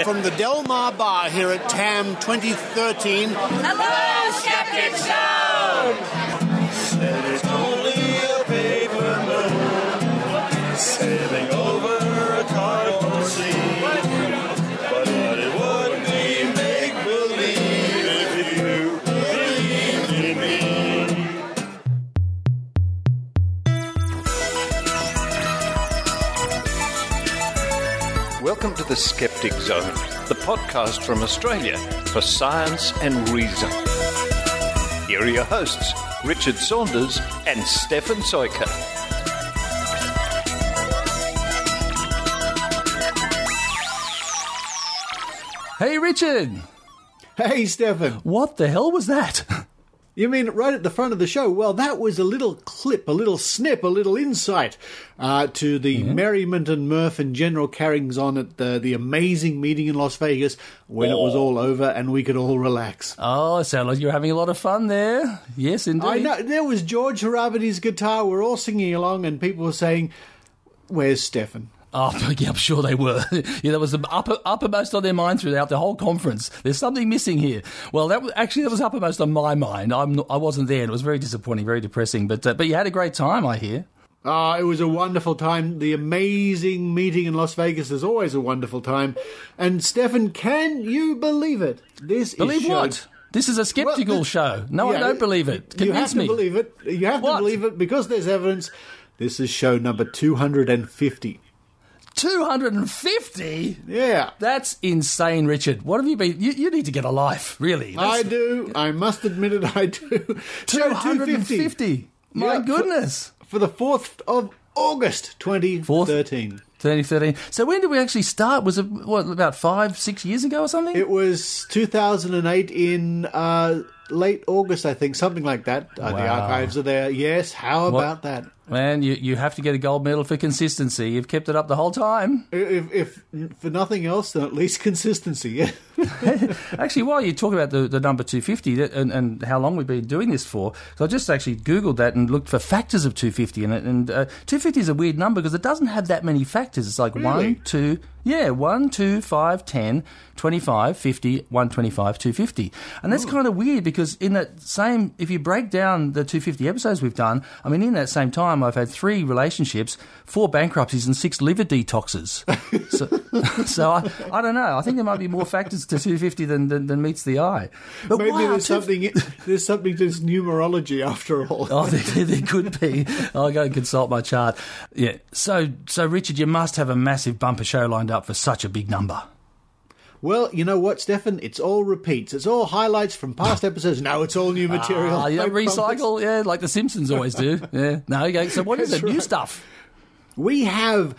from the Del Mar Bar here at TAM 2013. Hello, Skeptic Zone! Said it's only a paper moon sailing over a cardboard sea, but it would be make-believe if you believed in me. Welcome to the Skeptic Zone, the podcast from Australia for science and reason. Here are your hosts, Richard Saunders and Stefan Sojka. Hey, Richard. Hey, Stefan. What the hell was that? You mean right at the front of the show? Well, that was a little clip, a little snip, a little insight to the merriment and mirth and general carryings-on at the amazing meeting in Las Vegas when it was all over and we could all relax. Oh, it sounded like you were having a lot of fun there. Yes, indeed. I know. There was George Harabady's guitar. We're all singing along and people were saying, "Where's Stefan?" Oh, yeah, I'm sure they were. Yeah, that was the uppermost on their mind throughout the whole conference. There's something missing here. Well, that was uppermost on my mind. I wasn't there, and it was very disappointing, very depressing. But you had a great time, I hear. It was a wonderful time. The amazing meeting in Las Vegas is always a wonderful time. And Stefan, can you believe it? Believe what? This is a skeptical show. No, I don't believe it. Convince me. You have to believe it. You have to believe it because there's evidence. This is show number 250. 250? Yeah. That's insane, Richard. What have you been... You need to get a life, really. I do. I must admit it, I do. 250? My goodness. For the 4th of August, 2013. 2013. So when did we actually start? Was it, about 5-6 years ago or something? It was 2008 in late August, I think, something like that. Wow. The archives are there. Yes, how about that? Man, you have to get a gold medal for consistency. You've kept it up the whole time. If for nothing else, then at least consistency, yeah. Actually, while you talk about the number 250 and how long we've been doing this for, so I just actually Googled that and looked for factors of 250 in it. And 250 is a weird number because it doesn't have that many factors. It's like really? 1, 2, 5, 10, 25, 50, 125, 250. And that's kind of weird because in that same, if you break down the 250 episodes we've done, I mean, in that same time, I've had 3 relationships, 4 bankruptcies and 6 liver detoxes. So I don't know. I think there might be more factors to 250 than meets the eye. But maybe wow, there's something to this numerology after all. Oh, there could be. I'll go and consult my chart. Yeah. So Richard, you must have a massive bumper show lined up for such a big number. Well, you know what, Stefan? It's all repeats. It's all highlights from past episodes. No, it's all new material. Recycle, yeah, like The Simpsons always do. Yeah. No, okay. So what is it? Right. New stuff. We have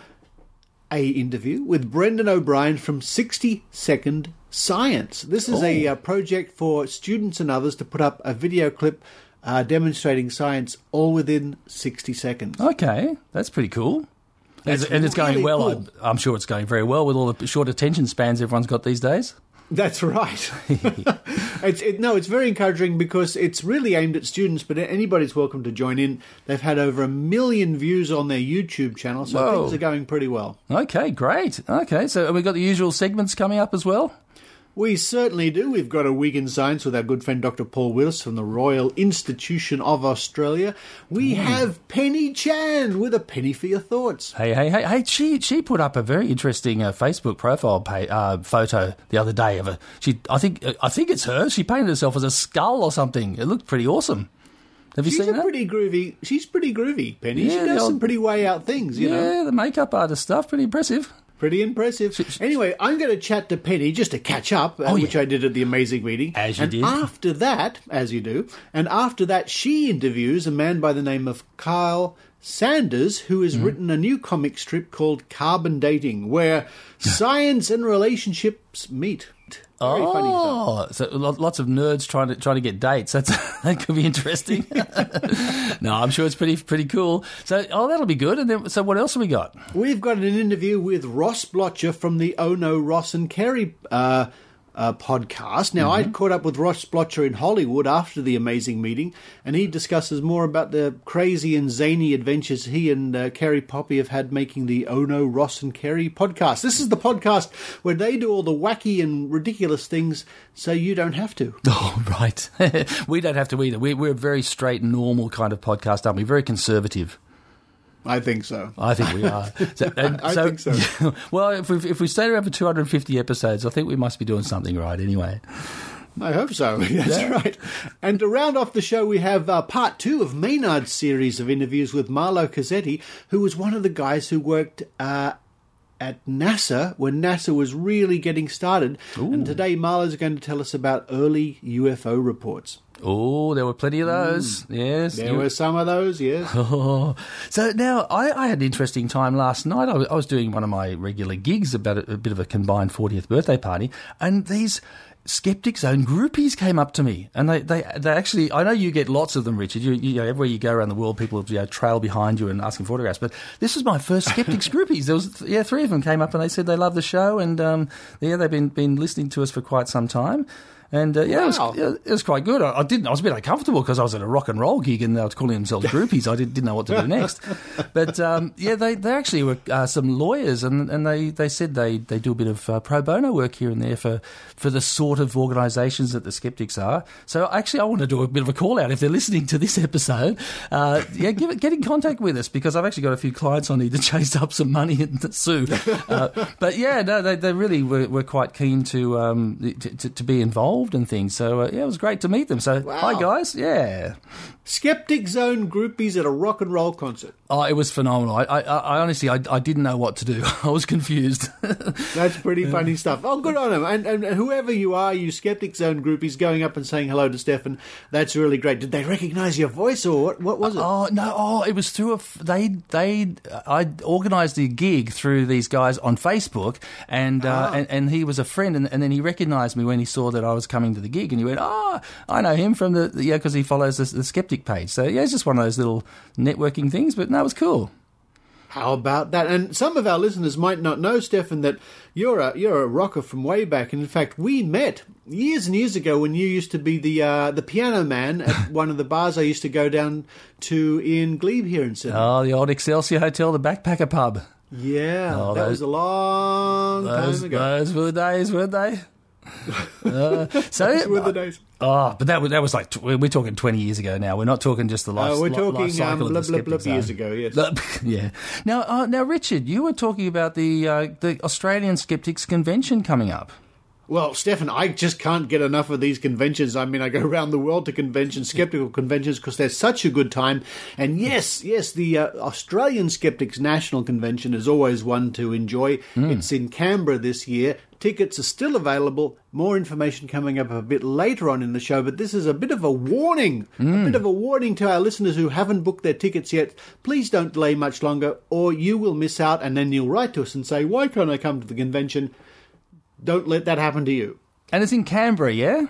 a interview with Brendan O'Brien from 60 Second Science. This is a project for students and others to put up a video clip demonstrating science all within 60 seconds. Okay, that's pretty cool. And it's going really well. Cool. I'm sure it's going very well with all the short attention spans everyone's got these days. That's right. It's very encouraging because it's really aimed at students, but anybody's welcome to join in. They've had over 1 million views on their YouTube channel, so things are going pretty well. Okay, great. Okay, so have we got the usual segments coming up as well? We certainly do. We've got a week in science with our good friend Dr. Paul Willis from the Royal Institution of Australia. We have Penny Chan with a penny for your thoughts. Hey! She put up a very interesting Facebook profile photo the other day of I think it's her. She painted herself as a skull or something. It looked pretty awesome. Have you seen that? She's pretty groovy, Penny. Yeah, she does some pretty way out things, you know. Yeah, the makeup artist stuff, pretty impressive. Pretty impressive. Anyway, I'm going to chat to Penny just to catch up, which I did at the amazing meeting. As you did. After that, as you do, and after that, she interviews a man by the name of Kyle Saunders, who has written a new comic strip called Carbon Dating, where science and relationships meet. Very funny stuff. So lots of nerds trying to get dates. That could be interesting. No, I'm sure it's pretty cool. So that'll be good. And then, so what else have we got? We've got an interview with Ross Blocher from the No Ross and Carrie podcast. Now, I caught up with Ross Blocher in Hollywood after the amazing meeting, and he discusses more about the crazy and zany adventures he and Carrie Poppy have had making the Oh No Ross and Carrie podcast. This is the podcast where they do all the wacky and ridiculous things so you don't have to. Oh, right. We don't have to either. We're a very straight, normal kind of podcast, aren't we? Very conservative. I think so. I think we are. I think so. Well, if we stay around for 250 episodes, I think we must be doing something right anyway. I hope so. That's right. And to round off the show, we have part 2 of Maynard's series of interviews with Marlowe Cassetti, who was one of the guys who worked at NASA when NASA was really getting started. Ooh. And today, Marlowe's going to tell us about early UFO reports. Oh, there were plenty of those. Yes. There were some of those, yes. Oh. So now, I had an interesting time last night. I was doing one of my regular gigs about a bit of a combined 40th birthday party, and these Skeptic Zone groupies came up to me, and they actually, I know you get lots of them, Richard. You know, everywhere you go around the world, people trail behind you and asking photographs. But this was my first Skeptics groupies. There was 3 of them came up and they said they love the show, and they've been listening to us for quite some time. And wow. it was quite good. I was a bit uncomfortable because I was at a rock and roll gig and they were calling themselves groupies. I didn't know what to do next. But they actually were some lawyers, and they said they do a bit of pro bono work here and there for the sort of organisations that the Skeptics are. So actually, I want to do a bit of a call out if they're listening to this episode. Get in contact with us, because I've actually got a few clients I need to chase up some money and sue. But yeah, no, they really were quite keen to be involved and things. So, it was great to meet them. So, wow. Hi, guys. Yeah. Skeptic Zone groupies at a rock and roll concert. Oh, it was phenomenal. I honestly, I didn't know what to do. I was confused. That's pretty funny stuff. Oh, good on them. And whoever you are, you Skeptic Zone groupies going up and saying hello to Stefan, that's really great. Did they recognise your voice, or what was it? Oh, no. Oh, it was through I organised the gig through these guys on Facebook, and he was a friend, and then he recognised me when he saw that I was coming to the gig, and he went, I know him from because he follows the Skeptic page. So, it's just one of those little networking things, but no, it was cool. How about that? And some of our listeners might not know, Stefan, that you're a rocker from way back. And in fact, we met years and years ago when you used to be the piano man at one of the bars I used to go down to in Glebe here in Sydney. Oh, the old Excelsior Hotel, the backpacker pub. Yeah, that was a long time ago. Those were the days, weren't they? Those were the days. Oh, but that was like we're talking 20 years ago now. We're not talking just the life. We're talking life cycle of the blip years ago. Yes. Yeah. Now, Richard, you were talking about the Australian Skeptics Convention coming up. Well, Stefan, I just can't get enough of these conventions. I mean, I go around the world to conventions, skeptical conventions, because they're such a good time. And yes, the Australian Skeptics National Convention is always one to enjoy. It's in Canberra this year. Tickets are still available. More information coming up a bit later on in the show, but this is a bit of a warning. A bit of a warning to our listeners who haven't booked their tickets yet. Please don't delay much longer, or you will miss out, and then you'll write to us and say, why can't I come to the convention? Don't let that happen to you. And it's in Canberra, yeah?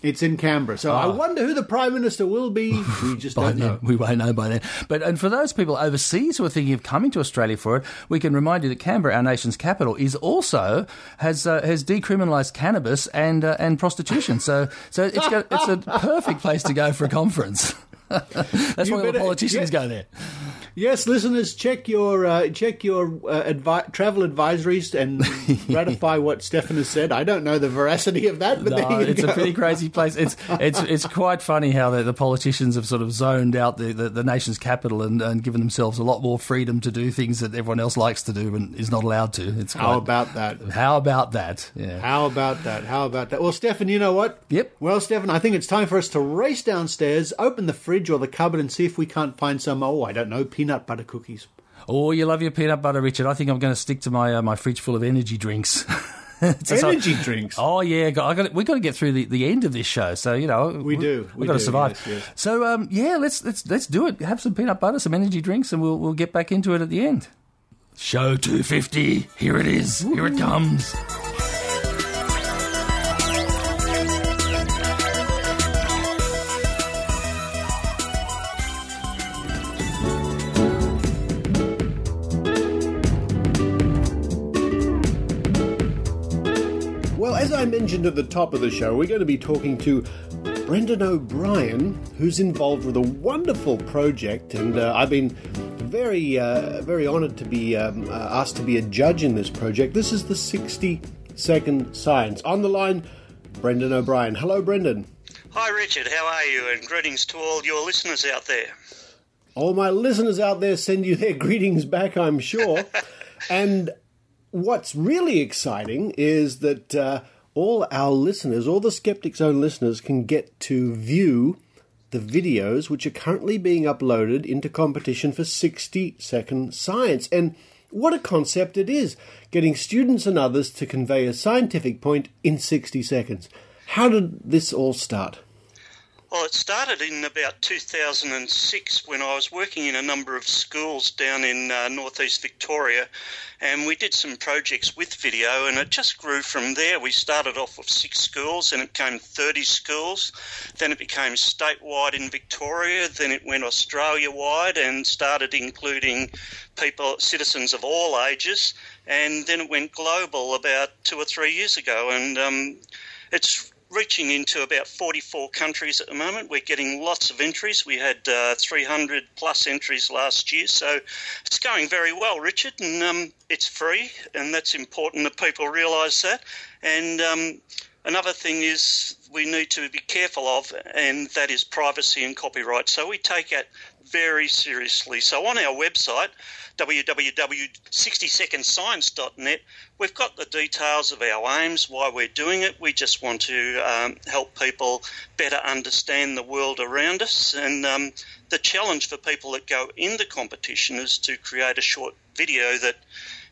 It's in Canberra. So I wonder who the Prime Minister will be. We just don't know. We won't know by then. And for those people overseas who are thinking of coming to Australia for it, we can remind you that Canberra, our nation's capital, has decriminalised cannabis and prostitution. So it's a perfect place to go for a conference. That's why all the politicians go there. Yes, listeners, check your travel advisories and ratify what Stefan has said. I don't know the veracity of that, but it's a pretty crazy place. It's quite funny how the politicians have sort of zoned out the nation's capital and given themselves a lot more freedom to do things that everyone else likes to do and is not allowed to. How about that? How about that? Yeah. How about that? Well, Stefan, you know what? Yep. Well, Stefan, I think it's time for us to race downstairs, open the fridge or the cupboard and see if we can't find some, peanut butter cookies. Oh, you love your peanut butter, Richard. I think I'm going to stick to my fridge full of energy drinks. Energy drinks? Oh, yeah. We've got to get through the end of this show. So, we've got to survive. Yes. So, let's do it. Have some peanut butter, some energy drinks, and we'll get back into it at the end. Show 250. Here it is. Woo. Here it comes. Well, as I mentioned at the top of the show, we're going to be talking to Brendan O'Brien, who's involved with a wonderful project, and I've been very honoured to be asked to be a judge in this project. This is the 60-Second Science. On the line, Brendan O'Brien. Hello, Brendan. Hi, Richard. How are you? And greetings to all your listeners out there. All my listeners out there send you their greetings back, I'm sure. And what's really exciting is that all our listeners, all the Skeptic Zone listeners, can get to view the videos which are currently being uploaded into competition for 60-Second Science. And what a concept it is, getting students and others to convey a scientific point in 60 seconds. How did this all start? Well, it started in about 2006 when I was working in a number of schools down in northeast Victoria, and we did some projects with video, and it just grew from there. We started off with 6 schools, and it became 30 schools. Then it became statewide in Victoria. Then it went Australia-wide and started including citizens of all ages. And then it went global about 2 or 3 years ago, and it's reaching into about 44 countries at the moment. We're getting lots of entries. We had 300 plus entries last year, so it's going very well, Richard, and it's free, and that's important that people realise that. And another thing is we need to be careful of, and that is privacy and copyright. So we take it very seriously. So on our website, www.60secondscience.net, we've got the details of our aims, why we're doing it. We just want to help people better understand the world around us. And the challenge for people that go in the competition is to create a short video that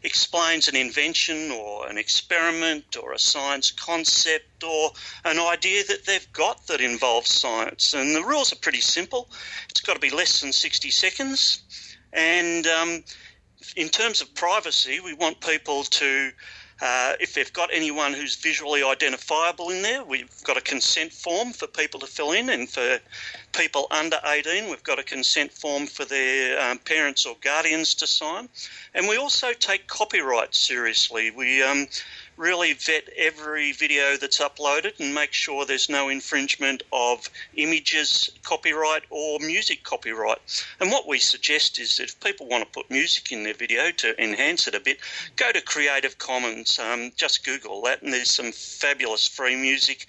explains an invention or an experiment or a science concept or an idea that they've got that involves science. And the rules are pretty simple. It's got to be less than 60 seconds. And in terms of privacy, we want people to, if they've got anyone who's visually identifiable in there, we've got a consent form for people to fill in, and for people under 18, we've got a consent form for their parents or guardians to sign. And we also take copyright seriously. We really vet every video that's uploaded and make sure there's no infringement of images copyright or music copyright. And what we suggest is that if people want to put music in their video to enhance it a bit, go to Creative Commons. Just Google that, and there's some fabulous free music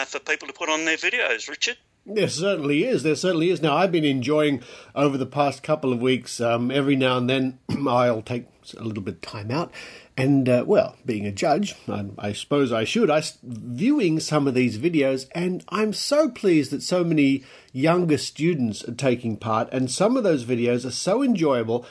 for people to put on their videos, Richard. There certainly is. There certainly is. Now, I've been enjoying over the past couple of weeks, every now and then I'll take a little bit of time out and, being a judge, I suppose I should, viewing some of these videos, and I'm so pleased that so many younger students are taking part, and some of those videos are so enjoyable.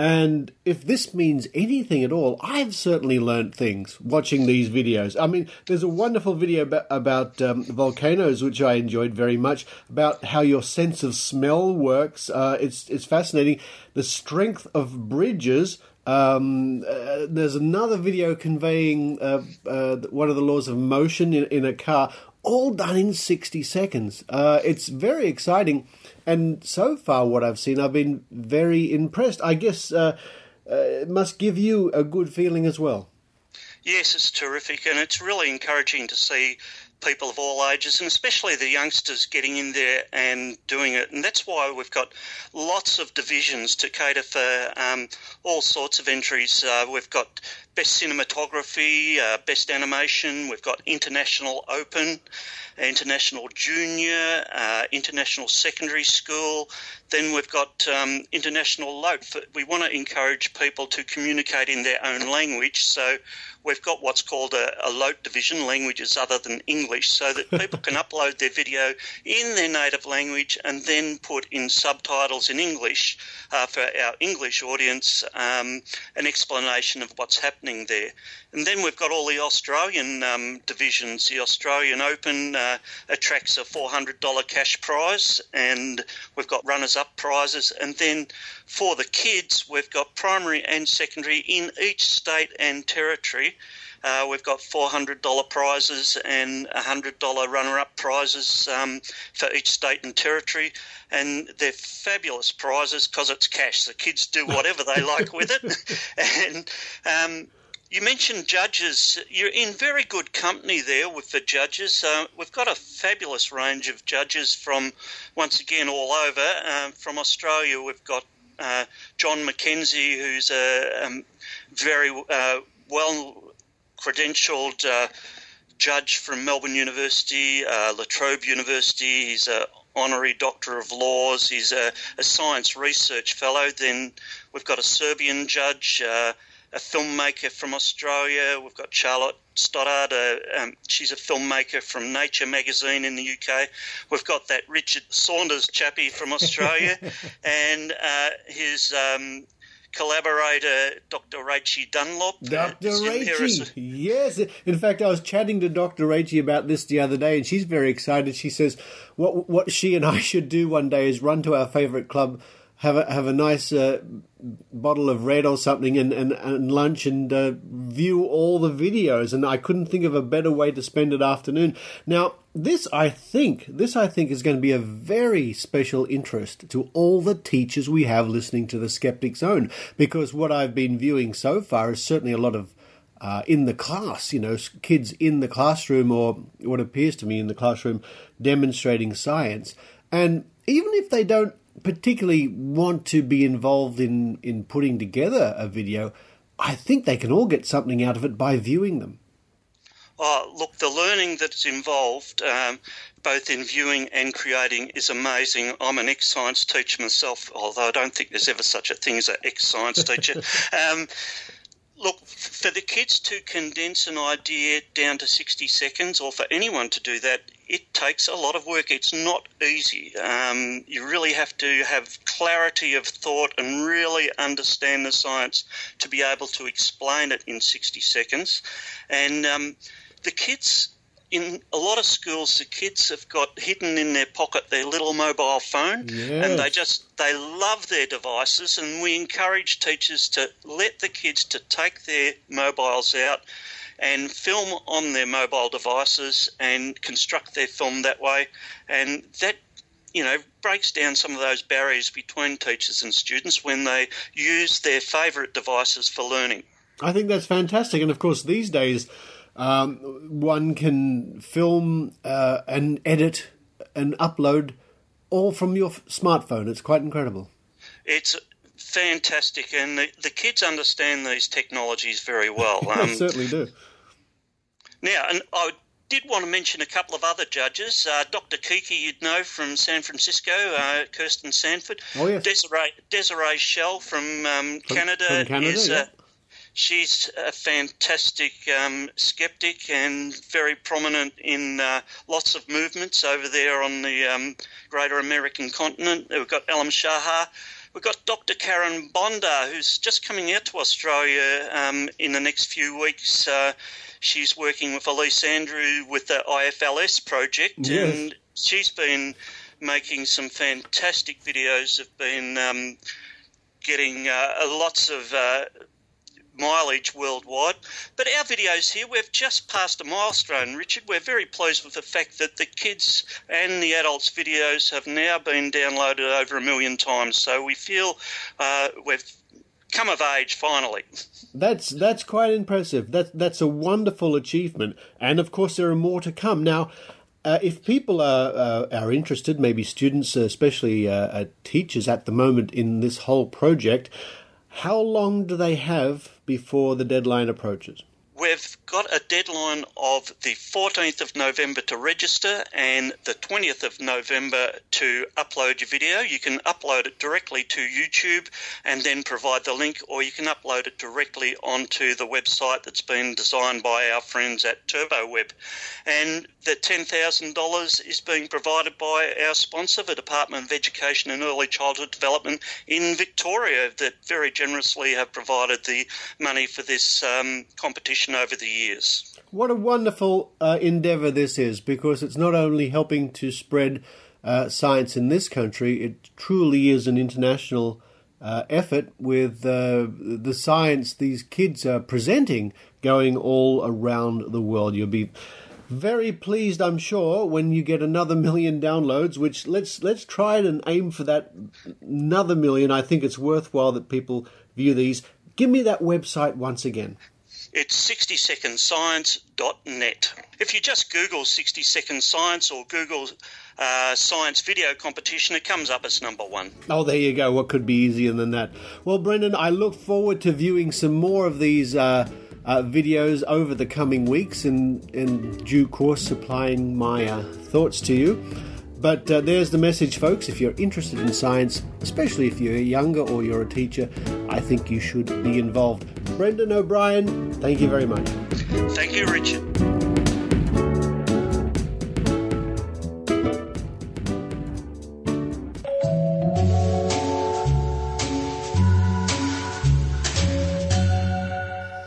And if this means anything at all, I've certainly learnt things watching these videos. I mean, there's a wonderful video about volcanoes, which I enjoyed very much, about how your sense of smell works. It's fascinating. The strength of bridges. There's another video conveying one of the laws of motion in a car, all done in 60 seconds. It's very exciting. And so far, what I've seen, I've been very impressed. I guess it must give you a good feeling as well. Yes, it's terrific, and it's really encouraging to see people of all ages, and especially the youngsters, getting in there and doing it. And that's why we've got lots of divisions to cater for all sorts of entries. We've got Best Cinematography, Best Animation, we've got International Open, International Junior, International Secondary School. Then we've got International LOTE. We want to encourage people to communicate in their own language, so we've got what's called a LOTE division, languages other than English, so that people can upload their video in their native language and then put in subtitles in English for our English audience, an explanation of what's happening there. And then we've got all the Australian divisions. The Australian Open attracts a $400 cash prize, and we've got runners-up prizes. And then for the kids, we've got primary and secondary in each state and territory. We've got $400 prizes and $100 runner-up prizes for each state and territory. And they're fabulous prizes because it's cash. The kids do whatever they like with it. And You mentioned judges. You're in very good company there with the judges. We've got a fabulous range of judges from, once again, all over. From Australia, we've got John McKenzie, who's a very well-credentialed judge from Melbourne University, La Trobe University. He's an honorary Doctor of Laws. He's a science research fellow. Then we've got a Serbian judge, a filmmaker from Australia. We've got Charlotte Stoddard. She's a filmmaker from Nature magazine in the UK. We've got that Richard Saunders chappie from Australia, and his collaborator, Dr. Rachie Dunlop. Dr. Rachie, yes. In fact, I was chatting to Dr. Rachie about this the other day, and she's very excited. She says what she and I should do one day is run to our favourite club, have a nice bottle of red or something, and lunch, and view all the videos. And I couldn't think of a better way to spend an afternoon. Now, this I think is going to be a very special interest to all the teachers we have listening to the Skeptic Zone, because what I've been viewing so far is certainly a lot of in the class, kids in the classroom, or what appears to me in the classroom, demonstrating science. And even if they don't particularly want to be involved in putting together a video, I think they can all get something out of it by viewing them. Oh, look, the learning that's involved, both in viewing and creating, is amazing. I'm an ex-science teacher myself, although I don't think there's ever such a thing as an ex-science teacher. Look, for the kids to condense an idea down to 60 seconds, or for anyone to do that, it takes a lot of work. It's not easy. You really have to have clarity of thought and really understand the science to be able to explain it in 60 seconds. And the kids, in a lot of schools, the kids have got hidden in their pocket their little mobile phone, and they love their devices, and we encourage teachers to let the kids to take their mobiles out and film on their mobile devices and construct their film that way. And that, breaks down some of those barriers between teachers and students when they use their favourite devices for learning. I think that's fantastic. And of course, these days, one can film and edit and upload all from your smartphone. It's quite incredible. It's fantastic, and the kids understand these technologies very well. They certainly do. Now, and I did want to mention a couple of other judges. Dr. Kiki, you'd know, from San Francisco, Kirsten Sanford. Oh, yes. Desiree Schell from Canada. She's a fantastic skeptic and very prominent in lots of movements over there on the greater American continent. We've got Alam Shahar. We've got Dr. Karen Bonder, who's just coming out to Australia in the next few weeks. She's working with Elise Andrew with the IFLS project, yes. And she's been making some fantastic videos, have been getting lots of mileage worldwide. But our videos here, we've just passed a milestone, Richard. We're very pleased with the fact that the kids and the adults' videos have now been downloaded over 1 million times. So we feel we've come of age finally. That's quite impressive. That's a wonderful achievement. And of course there are more to come. Now, if people are interested, maybe students, especially teachers at the moment in this whole project, how long do they have before the deadline approaches? We've got a deadline of the 14th of November to register and the 20th of November to upload your video. You can upload it directly to YouTube and then provide the link, or you can upload it directly onto the website that's been designed by our friends at TurboWeb. And the $10,000 is being provided by our sponsor, the Department of Education and Early Childhood Development in Victoria, that very generously have provided the money for this competition over the years. What a wonderful endeavour this is, because it's not only helping to spread science in this country, it truly is an international effort with the science these kids are presenting going all around the world. You'll be very pleased, I'm sure, when you get another 1 million downloads, which let's try and aim for that another 1 million. I think it's worthwhile that people view these. Give me that website once again. It's 60secondscience.net. If you just Google 60 Second Science or Google science video competition, it comes up as number one. Oh, there you go. What could be easier than that? Well, Brendan, I look forward to viewing some more of these videos over the coming weeks, in due course supplying my thoughts to you. But there's the message, folks. If you're interested in science, especially if you're younger or you're a teacher, I think you should be involved. Brendan O'Brien, thank you very much. Thank you, Richard.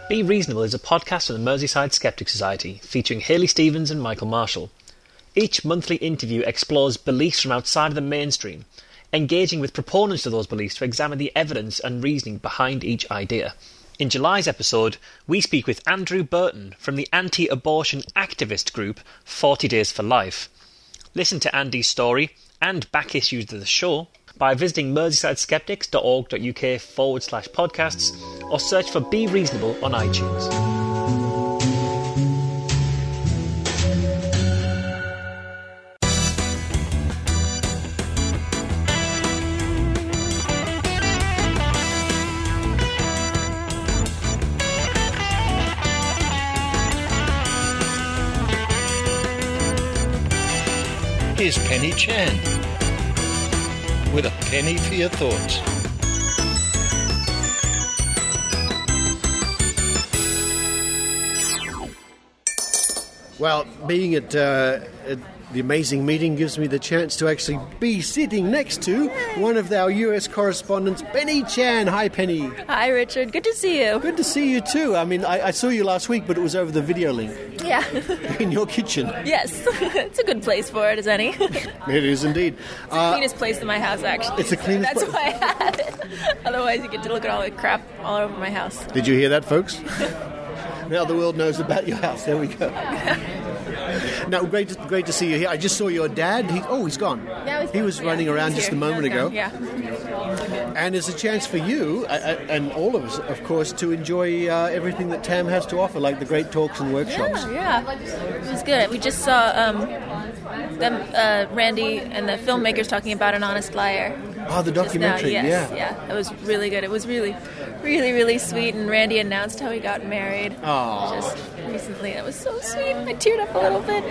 Be Reasonable is a podcast from the Merseyside Skeptic Society, featuring Hayley Stevens and Michael Marshall. Each monthly interview explores beliefs from outside of the mainstream, engaging with proponents of those beliefs to examine the evidence and reasoning behind each idea. In July's episode, we speak with Andrew Burton from the anti-abortion activist group 40 Days for Life. Listen to Andy's story and back issues of the show by visiting merseysideskeptics.org.uk/podcasts or search for Be Reasonable on iTunes. Here's Penny Chan with a penny for your thoughts. Well, being at the amazing meeting gives me the chance to actually be sitting next to one of our US correspondents, Penny Chan. Hi, Penny. Hi, Richard. Good to see you. Good to see you too. I mean, I saw you last week, but it was over the video link. Yeah. In your kitchen. Yes. It's a good place for it, as any. It is indeed. It's the cleanest place in my house, actually. It's the cleanest That's why I had it. Otherwise, you get to look at all the crap all over my house. Did you hear that, folks? Now the world knows about your house. There we go. Now, great to see you here. I just saw your dad. He's gone. Yeah, he was running around just a moment ago. Yeah. And it's a chance for you, and all of us, of course, to enjoy everything that TAM has to offer, like the great talks and workshops. Yeah. It was good. We just saw Randy and the filmmakers talking about An Honest Liar. Oh, the documentary, yeah. It was really good. It was really, really, really sweet, and Randy announced how he got married just recently. It was so sweet. I teared up a little bit.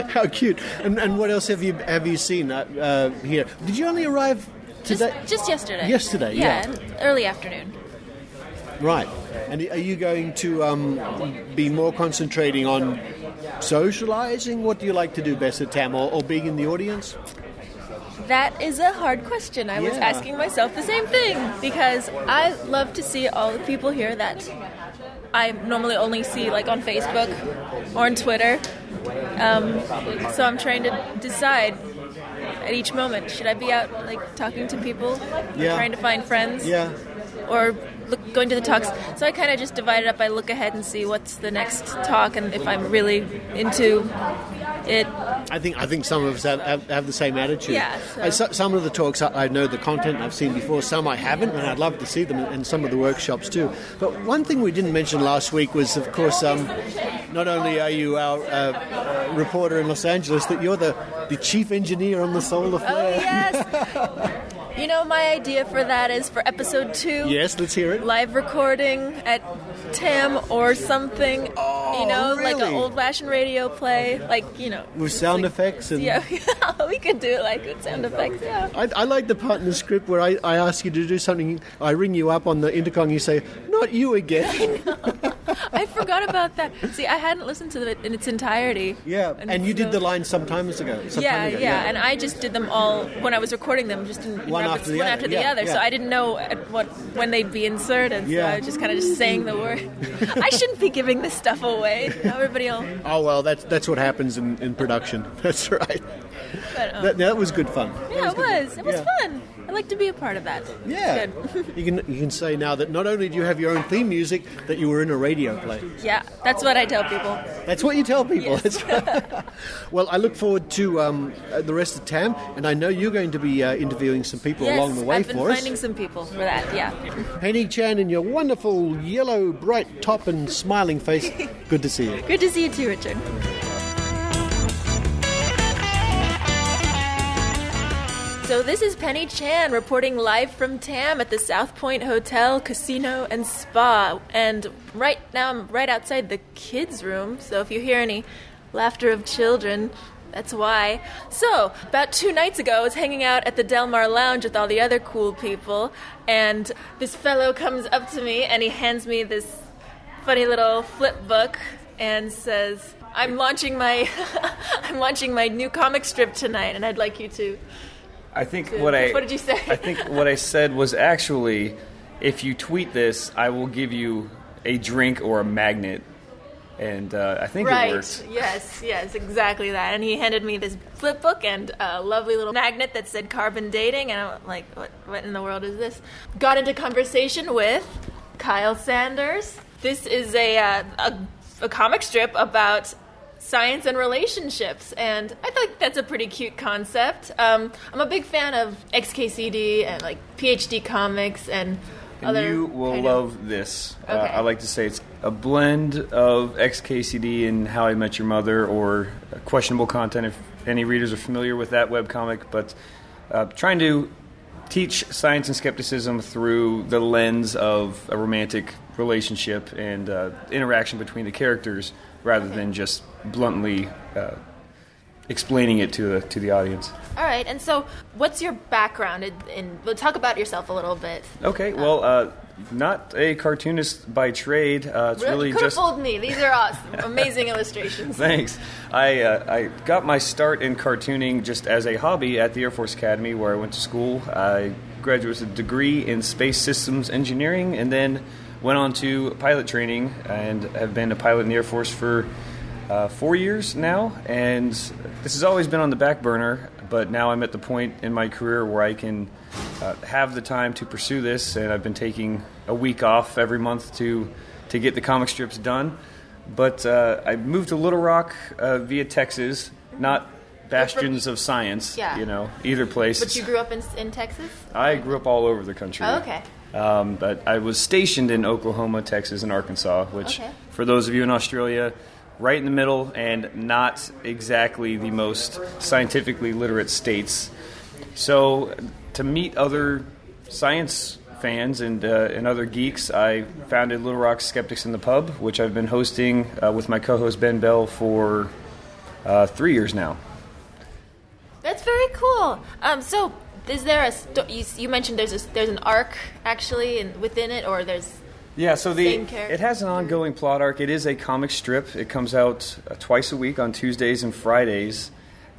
How cute. And what else have you seen here? Did you only arrive today? Just yesterday. Yesterday, yeah. Early afternoon. Right. And are you going to be more concentrating on socializing? What do you like to do best at TAM, or being in the audience? That is a hard question. I was asking myself the same thing, because I love to see all the people here that I normally only see like on Facebook or on Twitter. So I'm trying to decide at each moment, should I be out like talking to people, trying to find friends, or going to the talks. So I kind of just divide it up. I look ahead and see what's the next talk, and if I'm really into it. I think some of us have the same attitude. Yeah. So. Some of the talks I know the content I've seen before. Some I haven't, and I'd love to see them, and some of the workshops too. But one thing we didn't mention last week was, of course, not only are you our reporter in Los Angeles, that you're the chief engineer on the Solar Flare. Oh yes. You know, my idea for that is for episode 2. Yes, let's hear it. Live recording at TAM or something. Oh, you know, really? like an old-fashioned radio play, like, you know. With sound effects and... Yeah, we could do it like with sound effects, yeah. I like the part in the script where I ask you to do something, I ring you up on the intercom and you say, not you again. I know. I forgot about that. See, I hadn't listened to it in its entirety. Yeah, and you did the lines some time ago. Yeah, and I just did them all when I was recording them, just in one after the other. Yeah. So I didn't know when they'd be inserted. So I was just kind of just saying the word. I shouldn't be giving this stuff away. Everybody will. Oh well, that's what happens in production. That's right. But, that was good fun. Yeah, it was. It was fun. I like to be a part of that. Yeah. Good. You can say now that not only do you have your own theme music, that you were in a radio play. Yeah, that's what I tell people. That's what you tell people. Yes. That's right. Well, I look forward to the rest of TAM, and I know you're going to be interviewing some people along the way for us. I've been finding some people for that, yeah. Penny Chan in your wonderful yellow, bright top and smiling face. Good to see you. Good to see you too, Richard. So this is Penny Chan reporting live from TAM at the South Point Hotel, Casino, and Spa. And right now I'm right outside the kids' room, so if you hear any laughter of children, that's why. So, about 2 nights ago, I was hanging out at the Del Mar Lounge with all the other cool people, and this fellow comes up to me and he hands me this funny little flip book and says, I'm launching my new comic strip tonight, and I'd like you to... What did you say? I think what I said was actually, if you tweet this, I will give you a drink or a magnet. And I think it worked. Yes, exactly that. And he handed me this flip book and a lovely little magnet that said carbon dating. And I'm like, what in the world is this? Got into conversation with Kyle Saunders. This is a comic strip about science and relationships, and I think that's a pretty cute concept. I'm a big fan of XKCD and like PhD comics and other. You will love this. Okay. I like to say it's a blend of XKCD and How I Met Your Mother, or questionable content if any readers are familiar with that webcomic, but trying to teach science and skepticism through the lens of a romantic relationship and interaction between the characters, rather than just bluntly explaining it to the audience. All right, and so what's your background? We'll talk about yourself a little bit. Okay, well, not a cartoonist by trade. It's really you could have just fooled me. These are awesome, amazing illustrations. Thanks. I got my start in cartooning just as a hobby at the Air Force Academy, where I went to school. I graduated with a degree in space systems engineering, and then went on to pilot training and have been a pilot in the Air Force for 4 years now. And this has always been on the back burner, but now I'm at the point in my career where I can have the time to pursue this, and I've been taking a week off every month to get the comic strips done. But I moved to Little Rock via Texas, not bastions of science, either place. But you grew up in Texas? I grew up all over the country. Oh, okay. But I was stationed in Oklahoma, Texas, and Arkansas, which, for those of you in Australia, right in the middle and not exactly the most scientifically literate states. So to meet other science fans and other geeks, I founded Little Rock Skeptics in the Pub, which I've been hosting with my co-host Ben Bell for 3 years now. That's very cool. So, is there you mentioned there's an arc actually within it, or there's so it has an ongoing plot arc. It is a comic strip. It comes out twice a week on Tuesdays and Fridays.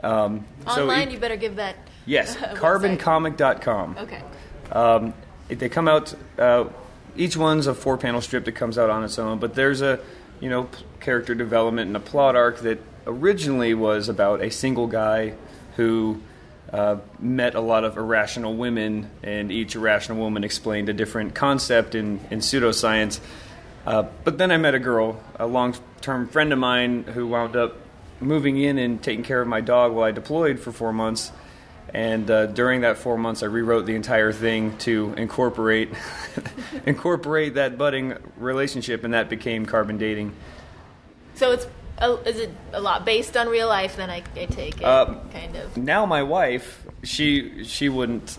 Online, you better give that. Yes, carboncomic.com. Okay. They come out. Each one's a 4-panel strip that comes out on its own, but there's a character development and a plot arc that originally was about a single guy who met a lot of irrational women, and each irrational woman explained a different concept in pseudoscience. But then I met a girl, a long-term friend of mine, who wound up moving in and taking care of my dog while I deployed for 4 months. And during that 4 months, I rewrote the entire thing to incorporate that budding relationship, and that became Carbon Dating. So is it a lot based on real life? Then I take it, kind of. Now my wife, she wouldn't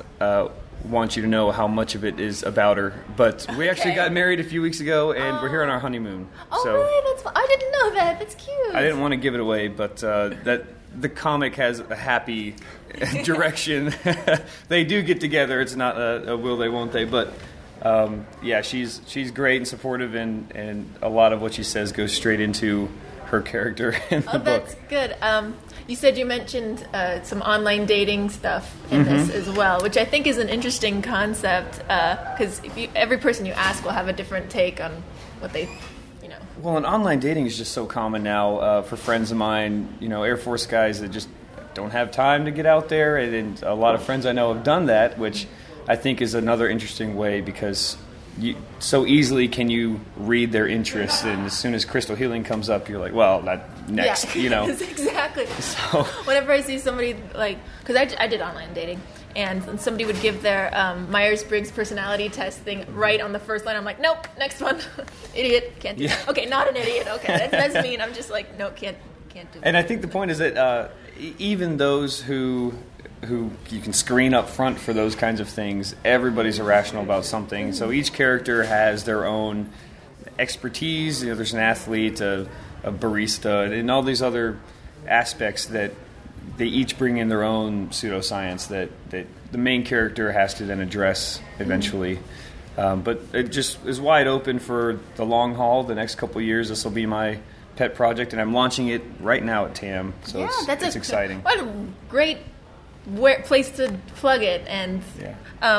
want you to know how much of it is about her, but we actually got married a few weeks ago, and we're here on our honeymoon. Oh, so really? I didn't know that. That's cute. I didn't want to give it away, but that the comic has a happy direction. They do get together. It's not a will they, won't they, but. She's great and supportive, and a lot of what she says goes straight into her character in the book. That's good. You mentioned some online dating stuff in this as well, which I think is an interesting concept, because every person you ask will have a different take on what they, Well, and online dating is just so common now for friends of mine, Air Force guys that just don't have time to get out there, and a lot of friends I know have done that, which I think is another interesting way, because so easily can you read their interests, and as soon as crystal healing comes up, you're like, well, that next, Exactly. So whenever I see somebody, like, because I did online dating, and somebody would give their Myers-Briggs personality test thing right on the first line, I'm like, nope, next one. Idiot, can't do that. Okay, not an idiot, okay, that's mean. I'm just like, no, can't do that. And I think the point is that even those who you can screen up front for those kinds of things, everybody's irrational about something. So each character has their own expertise. There's an athlete, a barista, and all these other aspects that they each bring in their own pseudoscience that the main character has to then address eventually. But it just is wide open for the long haul. The next couple of years, this will be my pet project, and I'm launching it right now at TAM. So it's exciting. What a great place to plug it. And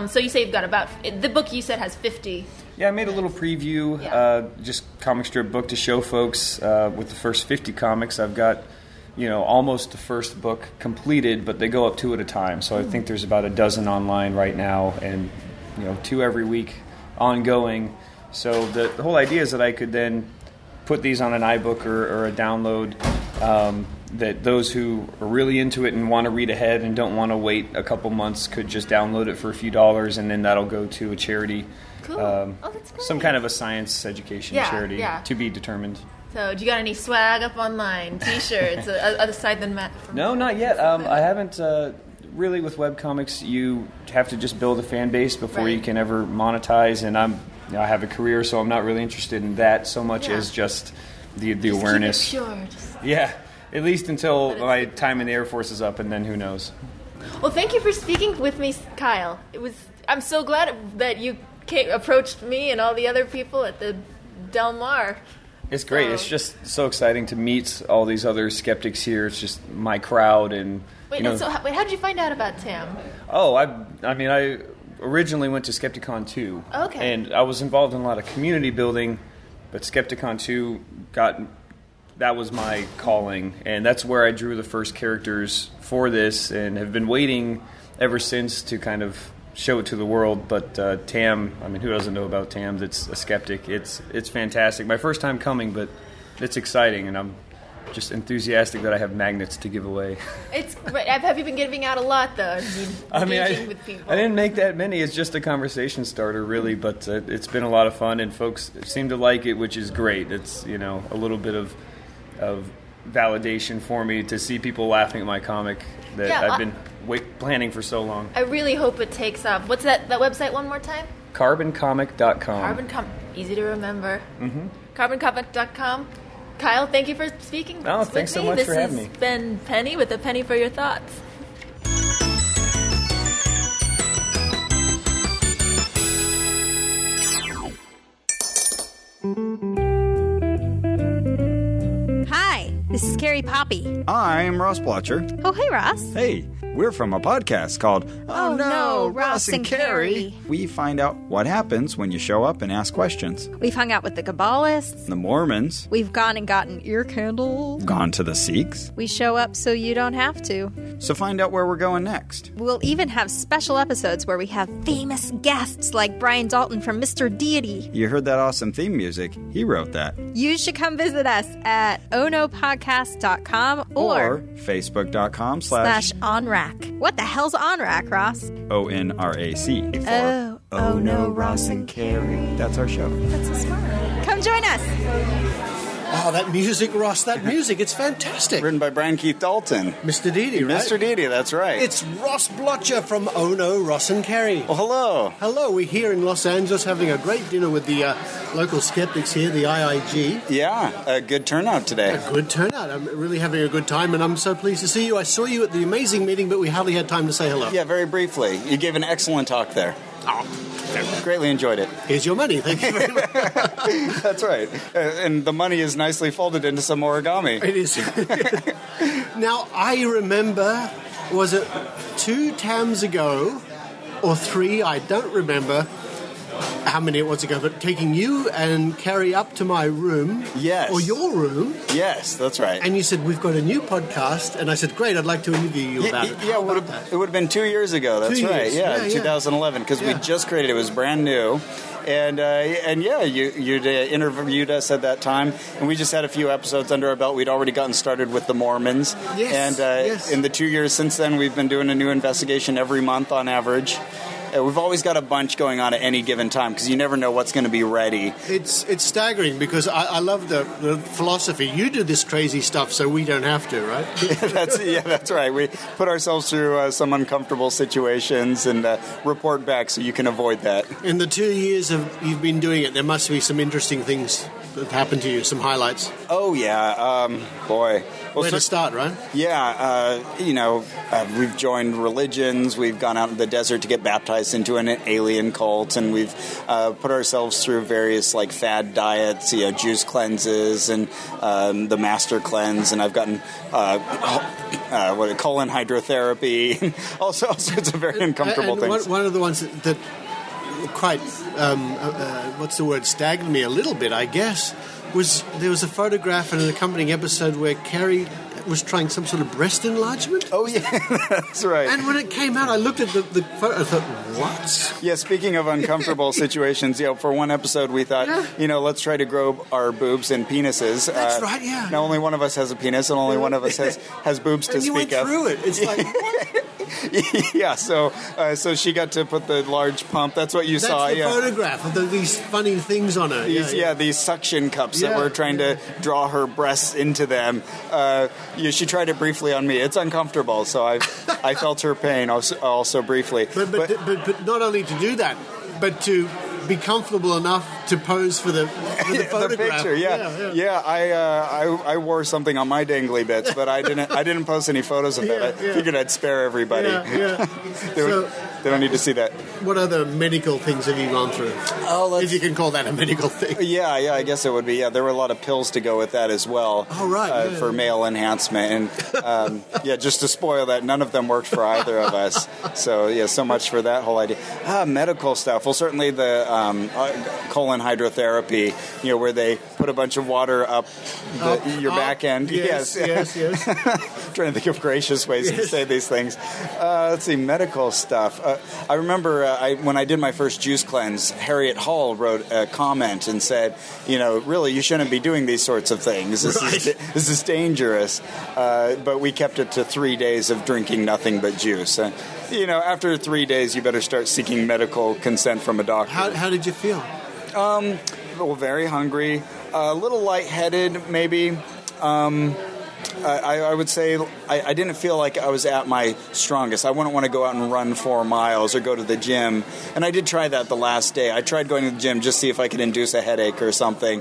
so you say you've got about, the book you said has 50. Yeah, I made a little preview, just comic strip book to show folks with the first 50 comics. I've got, almost the first book completed, but they go up 2 at a time. So I think there's about a dozen online right now, and 2 every week ongoing. So the whole idea is that I could then put these on an iBook or a download, that those who are really into it and want to read ahead and don't want to wait a couple months could just download it for a few dollars, and then that'll go to a charity. Cool. That's great. Some kind of a science education charity to be determined. So, do you got any swag up online? T-shirts, other side than Matt? No, not yet. I haven't. Really, with webcomics, you have to just build a fan base before you can ever monetize. And I have a career, so I'm not really interested in that so much as just the awareness. Keep it pure. At least until my time in the Air Force is up, and then who knows. Well, thank you for speaking with me, Kyle. I'm so glad that you approached me and all the other people at the Del Mar. It's great. It's just so exciting to meet all these other skeptics here. It's just my crowd. And Wait, how did you find out about TAM? Oh, I originally went to Skepticon 2. Okay. And I was involved in a lot of community building, but Skepticon 2 that was my calling, and that's where I drew the first characters for this, and have been waiting ever since to kind of show it to the world. But TAM, who doesn't know about TAM that's a skeptic? It's fantastic. My first time coming, but it's exciting, and I'm just enthusiastic that I have magnets to give away. It's great. Have you been giving out a lot, though? With people? I didn't make that many. It's just a conversation starter, really, but it's been a lot of fun, and folks seem to like it, which is great. It's, a little bit of validation for me to see people laughing at my comic that I've been planning for so long. I really hope it takes off. What's that website one more time? Carboncomic.com. Easy to remember. Mm-hmm. Carboncomic.com. Kyle, thank you for speaking. Oh, thanks so much for having me. This has been Penny with a penny for your thoughts. This is Carrie Poppy. I'm Ross Blocher. Oh, hey, Ross. Hey, we're from a podcast called Oh No, Ross and Carrie. We find out what happens when you show up and ask questions. We've hung out with the Kabbalists. The Mormons. We've gone and gotten ear candles. Gone to the Sikhs. We show up so you don't have to. So find out where we're going next. We'll even have special episodes where we have famous guests like Brian Dalton from Mr. Deity. You heard that awesome theme music. He wrote that. You should come visit us at onopodcast.com or facebook.com/onrack. What the hell's OnRack, Ross? ONRAC. Oh no, Ross and Carrie. That's our show. That's so smart. Come join us. Oh, that music, Ross, that music, it's fantastic. Written by Brian Keith Dalton. Mr. Deity, right? Mr. Deity, that's right. It's Ross Blocher from Oh No, Ross and Carrie. Well, hello. Hello, we're here in Los Angeles having a great dinner with the local skeptics here, the IIG. Yeah, a good turnout today. A good turnout. I'm really having a good time, and I'm so pleased to see you. I saw you at the amazing meeting, but we hardly had time to say hello. Yeah, very briefly. You gave an excellent talk there. Oh, greatly enjoyed it. Here's your money. Thank you very much. That's right. And the money is nicely folded into some origami. It is. Now, I remember, was it 2 TAMs ago, or 3, I don't remember, how many it was ago, but taking you and Carrie up to my room. Yes. Or your room. Yes, that's right. And you said, we've got a new podcast. And I said, great, I'd like to interview you about it. Yeah, it would have been 2 years ago. That's 2 years. right. Yeah, 2011, because we just created it. It was brand new. And yeah, you'd interviewed us at that time, and we just had a few episodes under our belt. We'd already gotten started with the Mormons. Yes. And in the 2 years since then, we've been doing a new investigation every month on average. We've always got a bunch going on at any given time because you never know what's going to be ready. It's staggering because I love the philosophy. You do this crazy stuff so we don't have to, right? That's right. We put ourselves through some uncomfortable situations and report back so you can avoid that. In the 2 years you've been doing it, there must be some interesting things that happened to you, some highlights. Oh, yeah. Boy. Well, where to start, right? Yeah. We've joined religions. We've gone out in the desert to get baptized into an alien cult, and we've put ourselves through various like fad diets, juice cleanses, and the master cleanse, and I've gotten colon hydrotherapy, all sorts of very uncomfortable things. One of the ones that quite staggered me a little bit, I guess, was there was a photograph in an accompanying episode where Carrie was trying some sort of breast enlargement. Oh, yeah, that's right. And when it came out, I looked at the photo, I thought, what? Yeah, speaking of uncomfortable situations, for one episode we thought, let's try to grow our boobs and penises. That's right, yeah. Now only one of us has a penis and only one of us has boobs to speak of. And you went through it. It's like, what? Yeah, so she got to put the large pump. That's what you saw. That's the photograph of these funny things on her. These suction cups that were trying to draw her breasts into them. She tried it briefly on me. It's uncomfortable, so I felt her pain also briefly. But not only to do that, but to be comfortable enough to pose for the photograph. The picture, yeah. I wore something on my dangly bits, but I didn't post any photos of that. I figured I'd spare everybody. They don't need to see that. What other medical things have you gone through? If you can call that a medical thing. Yeah, I guess it would be. Yeah, there were a lot of pills to go with that as well. Oh, right. For male enhancement. And, just to spoil that, none of them worked for either of us. So, so much for that whole idea. Medical stuff. Well, certainly the colon hydrotherapy, where they put a bunch of water up your back end. Yes. Trying to think of gracious ways to say these things. Let's see, medical stuff. I remember when I did my first juice cleanse, Harriet Hall wrote a comment and said, really, you shouldn't be doing these sorts of things. This is dangerous. But we kept it to 3 days of drinking nothing but juice. After 3 days, you better start seeking medical consent from a doctor. How did you feel? Well, very hungry, a little lightheaded, maybe. I would say I didn't feel like I was at my strongest. I wouldn't want to go out and run 4 miles or go to the gym. And I did try that the last day. I tried going to the gym just to see if I could induce a headache or something.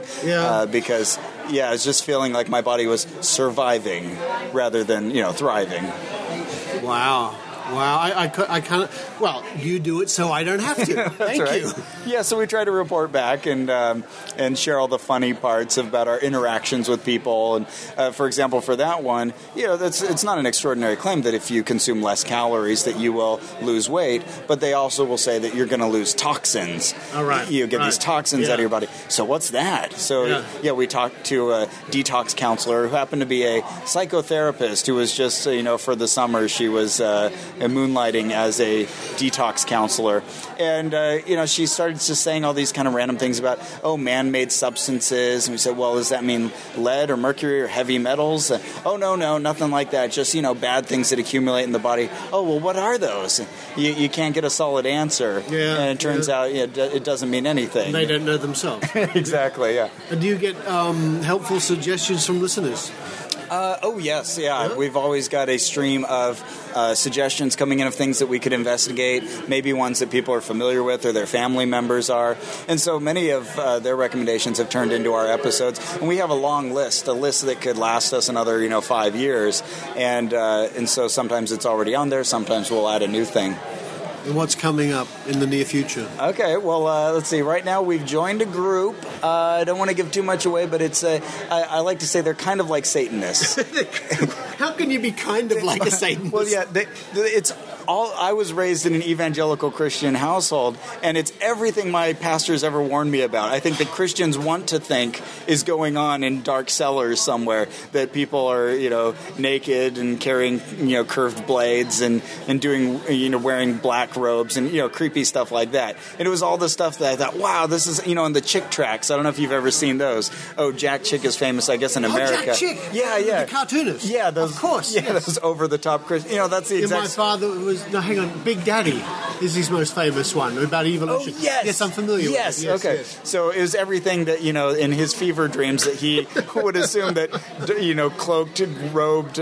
Because, I was just feeling like my body was surviving rather than, thriving. Wow. I kind of... Well, you do it so I don't have to. Thank you. Yeah, so we try to report back and share all the funny parts about our interactions with people. And, for example, for that one, it's not an extraordinary claim that if you consume less calories that you will lose weight, but they also will say that you're going to lose toxins. All right. You get these toxins out of your body. So what's that? So, we talked to a detox counselor who happened to be a psychotherapist who was just, for the summer, she was... moonlighting as a detox counselor. And, she started just saying all these kind of random things about, man-made substances. And we said, well, does that mean lead or mercury or heavy metals? No, nothing like that. Just, bad things that accumulate in the body. Oh, well, what are those? You can't get a solid answer. Yeah. And it turns out it doesn't mean anything. They don't know themselves. Exactly, yeah. And do you get helpful suggestions from listeners? Yes. We've always got a stream of suggestions coming in of things that we could investigate, maybe ones that people are familiar with or their family members are. And so many of their recommendations have turned into our episodes. And we have a long list, a list that could last us another, 5 years. And so sometimes it's already on there. Sometimes we'll add a new thing. And what's coming up in the near future? Okay, well, let's see. Right now we've joined a group I don't want to give too much away, but it's I like to say they're kind of like Satanists. How can you be kind of like a Satanist? Well, yeah, it's all. I was raised in an evangelical Christian household, and it's everything my pastor's ever warned me about. I think that Christians want to think is going on in dark cellars somewhere, that people are, naked and carrying, curved blades and doing, wearing black robes and, creepy stuff like that. And it was all the stuff that I thought, wow, this is, in the Chick tracks. I don't know if you've ever seen those. Oh, Jack Chick is famous, I guess, in America. Jack Chick. Yeah. The cartoonist. Yeah, those, of course. Yeah, yes. Those over-the-top Christian. That's the exact... My father was... No, hang on. Big Daddy is his most famous one, about evolution. Oh, yes. Yes, I'm familiar with it. Yes, okay. Yes. So it was everything that, in his fever dreams that he would assume that, cloaked, robed,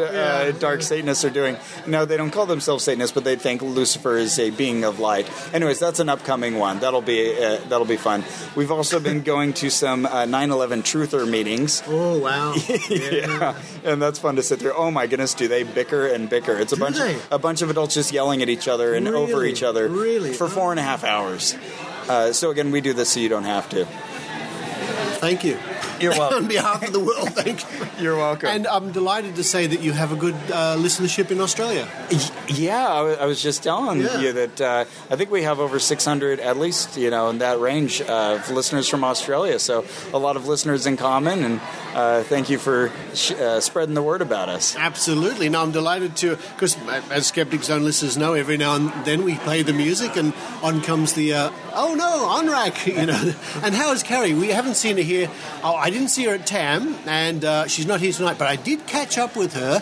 dark Satanists are doing. No, they don't call themselves Satanists, but they think Lucifer is a being of light. Anyways, that's an upcoming one. That'll be fun. We've also been going to some 9/11 truther meetings. Oh, wow. Yeah. And that's fun to sit through. Oh, my goodness, do they bicker and bicker. It's a bunch of adults just yelling at each other and over each other for 4.5 hours. So again, we do this so you don't have to. Thank you. You're welcome. On behalf of the world, thank you. You're welcome. And I'm delighted to say that you have a good listenership in Australia. Yeah, I was just telling you that I think we have over 600, at least, in that range of listeners from Australia. So a lot of listeners in common, and thank you for spreading the word about us. Absolutely. No, I'm delighted to, because as Skeptic Zone listeners know, every now and then we play the music, and on comes the, oh no, Unrack, And how is Carrie? We haven't seen her here. Oh, I didn't see her at TAM, and she's not here tonight, but I did catch up with her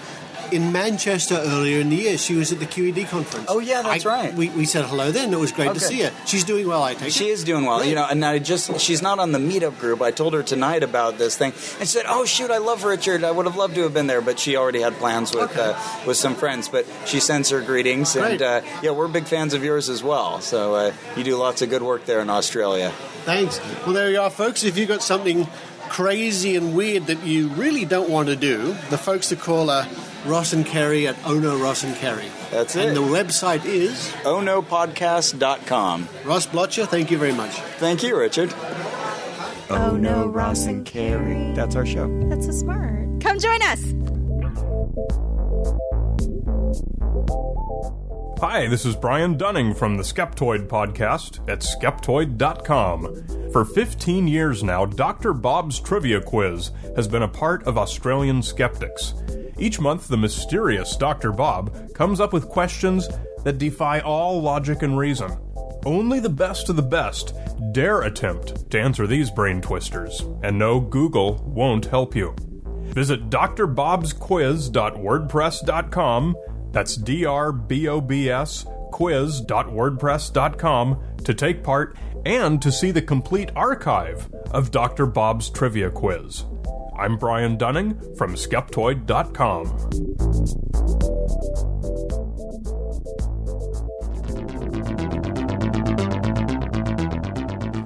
in Manchester earlier in the year. She was at the QED conference. Oh, yeah, that's right. We said hello then. It was great to see her. She's doing well, I take it. She is doing well. Great. And she's not on the meetup group. I told her tonight about this thing, and she said, oh, shoot, I love Richard. I would have loved to have been there, but she already had plans with some friends. But she sends her greetings, and we're big fans of yours as well. So you do lots of good work there in Australia. Thanks. Well, there you are, folks. If you've got something crazy and weird that you really don't want to do, the folks that call Ross and Carrie at Oh No Ross and Carrie. That's it. And the website is ohnopodcast.com. Ross Blocher, thank you very much. Thank you, Richard. Oh No Ross and Carrie. That's our show. That's so smart. Come join us. Hi, this is Brian Dunning from the Skeptoid podcast at skeptoid.com. For 15 years now, Dr. Bob's Trivia Quiz has been a part of Australian skeptics. Each month, the mysterious Dr. Bob comes up with questions that defy all logic and reason. Only the best of the best dare attempt to answer these brain twisters, and no, Google won't help you. Visit drbobsquiz.wordpress.com. That's DRBOBS quiz.wordpress.com to take part and to see the complete archive of Dr. Bob's Trivia Quiz. I'm Brian Dunning from Skeptoid.com.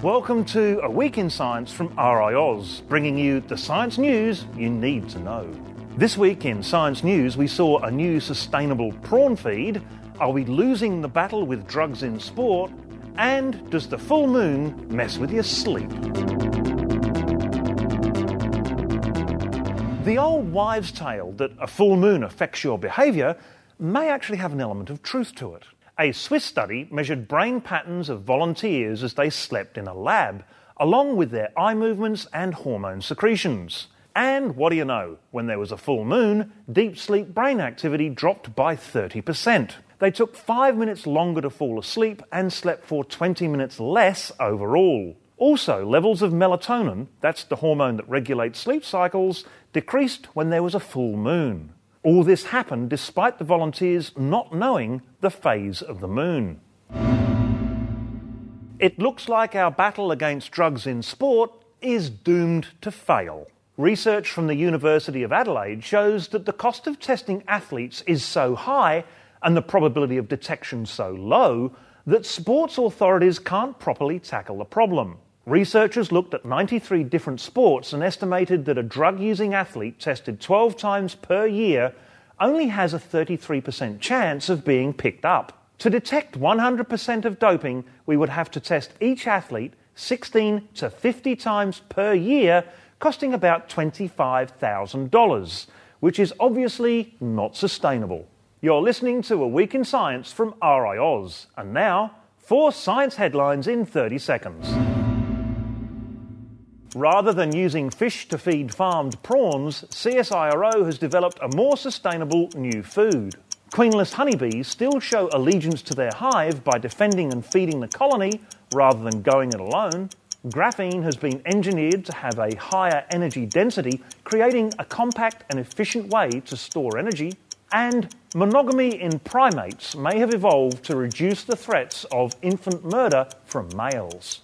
Welcome to A Week in Science from RiAus, bringing you the science news you need to know. This week in Science News, we saw a new sustainable prawn feed. Are we losing the battle with drugs in sport? And does the full moon mess with your sleep? The old wives' tale that a full moon affects your behaviour may actually have an element of truth to it. A Swiss study measured brain patterns of volunteers as they slept in a lab, along with their eye movements and hormone secretions. And what do you know? When there was a full moon, deep sleep brain activity dropped by 30%. They took 5 minutes longer to fall asleep and slept for 20 minutes less overall. Also, levels of melatonin, that's the hormone that regulates sleep cycles, decreased when there was a full moon. All this happened despite the volunteers not knowing the phase of the moon. It looks like our battle against drugs in sport is doomed to fail. Research from the University of Adelaide shows that the cost of testing athletes is so high and the probability of detection so low that sports authorities can't properly tackle the problem. Researchers looked at 93 different sports and estimated that a drug-using athlete tested 12 times per year only has a 33% chance of being picked up. To detect 100% of doping, we would have to test each athlete 16 to 50 times per year, costing about $25,000, which is obviously not sustainable. You're listening to A Week in Science from RiAus. And now, 4 science headlines in 30 seconds. Rather than using fish to feed farmed prawns, CSIRO has developed a more sustainable new food. Queenless honeybees still show allegiance to their hive by defending and feeding the colony rather than going it alone. Graphene has been engineered to have a higher energy density, creating a compact and efficient way to store energy. And monogamy in primates may have evolved to reduce the threats of infant murder from males.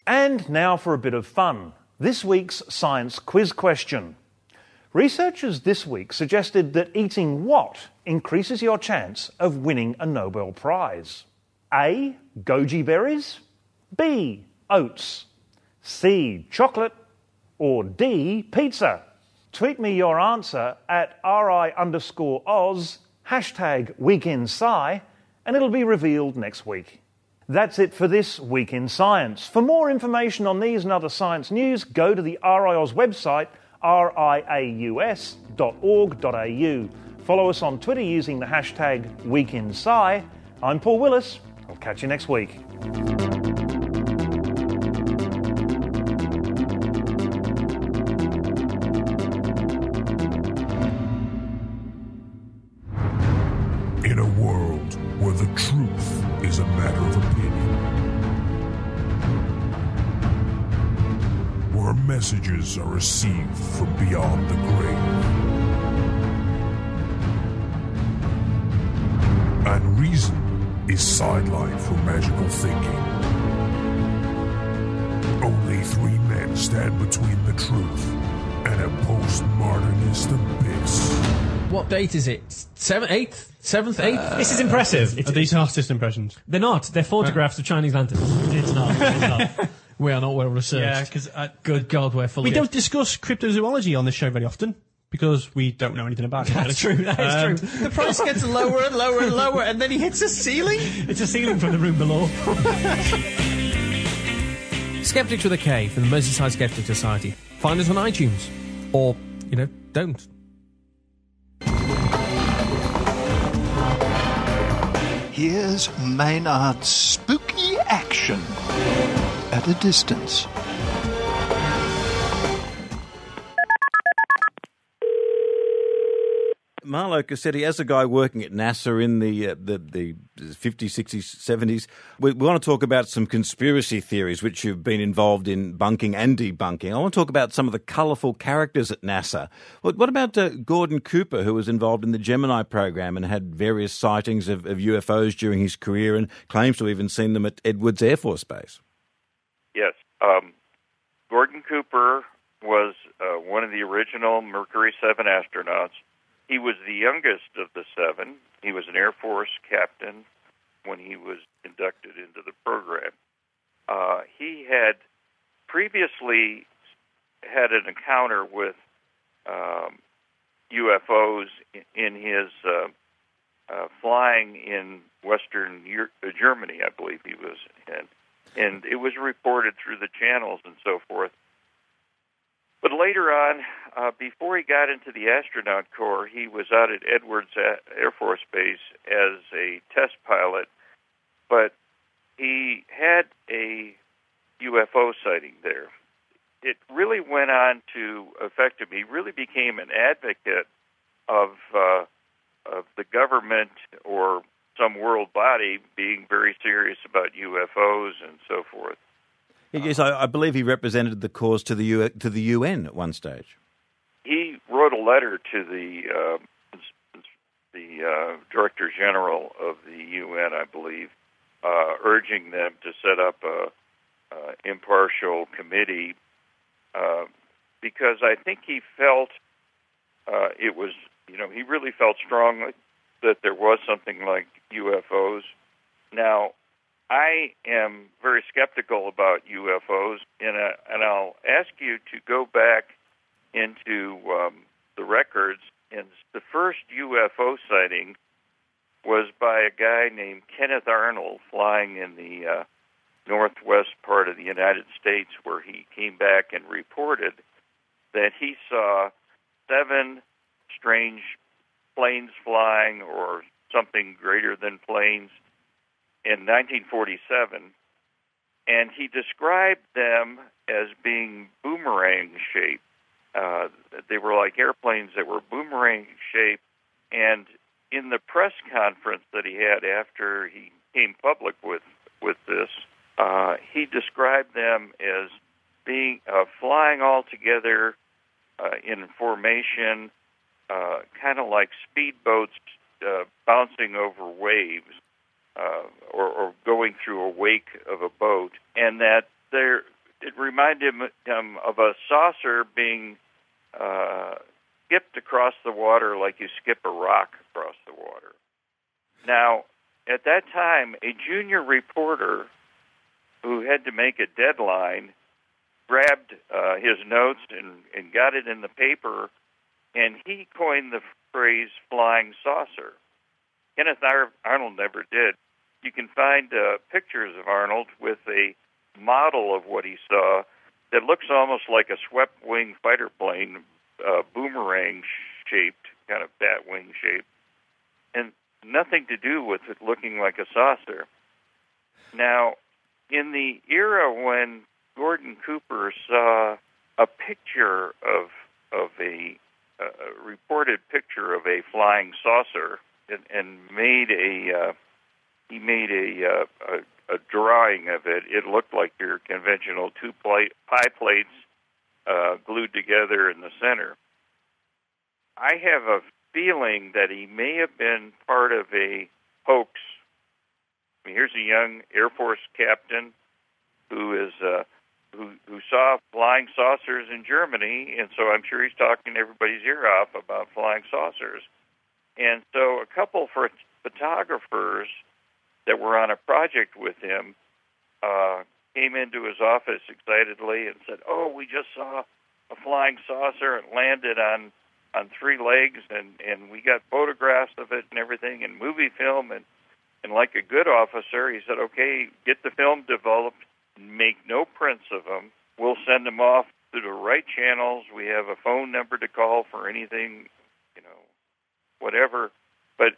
And now for a bit of fun. This week's science quiz question. Researchers this week suggested that eating what increases your chance of winning a Nobel Prize? A. Goji berries, B. Oats, C. Chocolate, or D. Pizza? Tweet me your answer at RI_Oz, #WeekInSci, and it'll be revealed next week. That's it for this Week in Science. For more information on these and other science news, go to the RiAus website, riaus.org.au. Follow us on Twitter using the #WeekInSci. I'm Paul Willis. I'll catch you next week. In a world where the truth is a matter of opinion, where messages are received from beyond the grave, and reason is sidelined for magical thinking, only 3 men stand between the truth and a postmodernist abyss. What date is it? 7th, 8th? 7th, 8th? This is impressive. Are these artist impressions? They're not. They're photographs of Chinese lanterns. It's not. We are not well researched. Yeah, because good God, we're full. We don't discuss cryptozoology on this show very often because we don't know anything about it. That's true. That is true. The price gets lower and lower and lower, and then he hits a ceiling. It's a ceiling from the room below. Skeptics with a K from the Merseyside Skeptic Society. Find us on iTunes, or don't. Here's Maynard's spooky action at a distance. Marlowe Cassetti, as a guy working at NASA in the 50s, 60s, 70s, we want to talk about some conspiracy theories which you've been involved in bunking and debunking. I want to talk about some of the colourful characters at NASA. What about Gordon Cooper, who was involved in the Gemini program and had various sightings of UFOs during his career and claims to have even seen them at Edwards Air Force Base? Yes. Gordon Cooper was one of the original Mercury 7 astronauts. He was the youngest of the 7. He was an Air Force captain when he was inducted into the program. He had previously had an encounter with UFOs in his flying in Western Germany, I believe he was in. And it was reported through the channels and so forth. But later on, before he got into the astronaut corps, he was out at Edwards Air Force Base as a test pilot, but he had a UFO sighting there. It really went on to affect him. He really became an advocate of the government or some world body being very serious about UFOs and so forth. Yes, I believe he represented the cause to the UN at one stage. He wrote a letter to the Director General of the UN, I believe, urging them to set up a impartial committee because I think he felt it was, he really felt strongly that there was something like UFOs. Now, I am very skeptical about UFOs, and I'll ask you to go back into the records. And the first UFO sighting was by a guy named Kenneth Arnold flying in the northwest part of the United States, where he came back and reported that he saw 7 strange planes flying, or something greater than planes, in 1947, and he described them as being boomerang-shaped. They were like airplanes that were boomerang-shaped, and in the press conference that he had after he came public with this, he described them as being flying all together in formation, kind of like speedboats bouncing over waves, or going through a wake of a boat, and that it reminded him of a saucer being skipped across the water like you skip a rock across the water. Now, at that time, a junior reporter who had to make a deadline grabbed his notes and got it in the paper, and he coined the phrase flying saucer. Kenneth Arnold never did. You can find pictures of Arnold with a model of what he saw that looks almost like a swept-wing fighter plane, boomerang-shaped, kind of bat-wing-shaped, and nothing to do with it looking like a saucer. Now, in the era when Gordon Cooper saw a picture of a reported picture of a flying saucer and made a drawing of it. It looked like your conventional pie plates glued together in the center. I have a feeling that he may have been part of a hoax. I mean, here's a young Air Force captain who saw flying saucers in Germany, and so I'm sure he's talking everybody's ear off about flying saucers. And so a couple photographers that were on a project with him came into his office excitedly and said, "Oh, we just saw a flying saucer. It landed on 3 legs, and we got photographs of it and everything, and movie film." And like a good officer, he said, "Okay, get the film developed, make no prints of them. We'll send them off to the right channels. We have a phone number to call for anything, whatever." But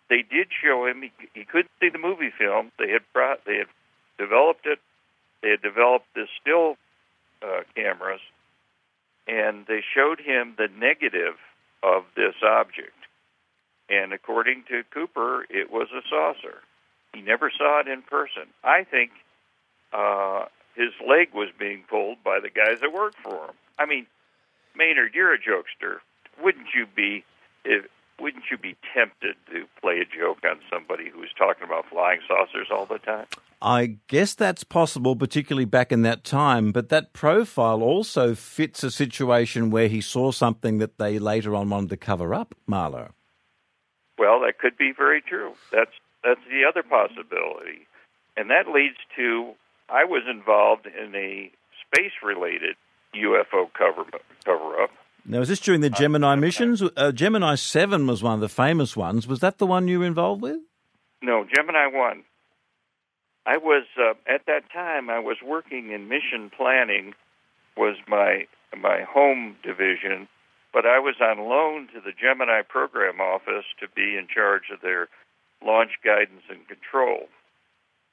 they did show him. He couldn't see the movie film. They had developed it. They had developed the still cameras, and they showed him the negative of this object. And according to Cooper, it was a saucer. He never saw it in person. I think his leg was being pulled by the guys that worked for him. I mean, Maynard, you're a jokester. Wouldn't you be tempted to play a joke on somebody who's talking about flying saucers all the time? I guess that's possible, particularly back in that time, but that profile also fits a situation where he saw something that they later on wanted to cover up, Marlowe. Well, that could be very true. That's the other possibility. And that leads to, I was involved in a space-related UFO cover-up. Now, is this during the Gemini missions? Gemini 7 was one of the famous ones. Was that the one you were involved with? No, Gemini 1. I was, at that time, I was working in mission planning, was my home division, but I was on loan to the Gemini program office to be in charge of their launch guidance and control.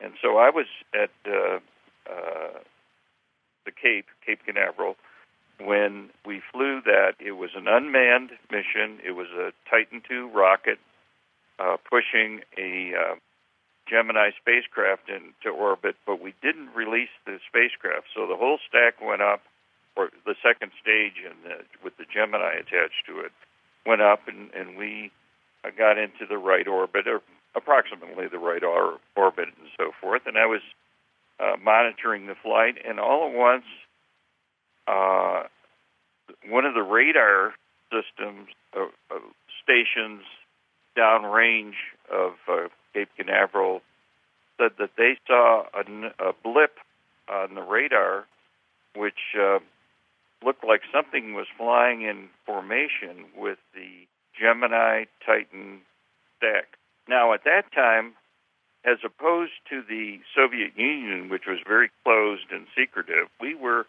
And so I was at the Cape Canaveral, when we flew that. It was an unmanned mission. It was a Titan II rocket pushing a Gemini spacecraft into orbit, but we didn't release the spacecraft. So the whole stack went up, or the second stage with the Gemini attached to it, went up, and we got into the right orbit, or approximately the right orbit and so forth. And I was monitoring the flight, and all at once, one of the radar systems stations downrange of Cape Canaveral said that they saw a blip on the radar, which looked like something was flying in formation with the Gemini Titan stack. Now, at that time, as opposed to the Soviet Union, which was very closed and secretive, we were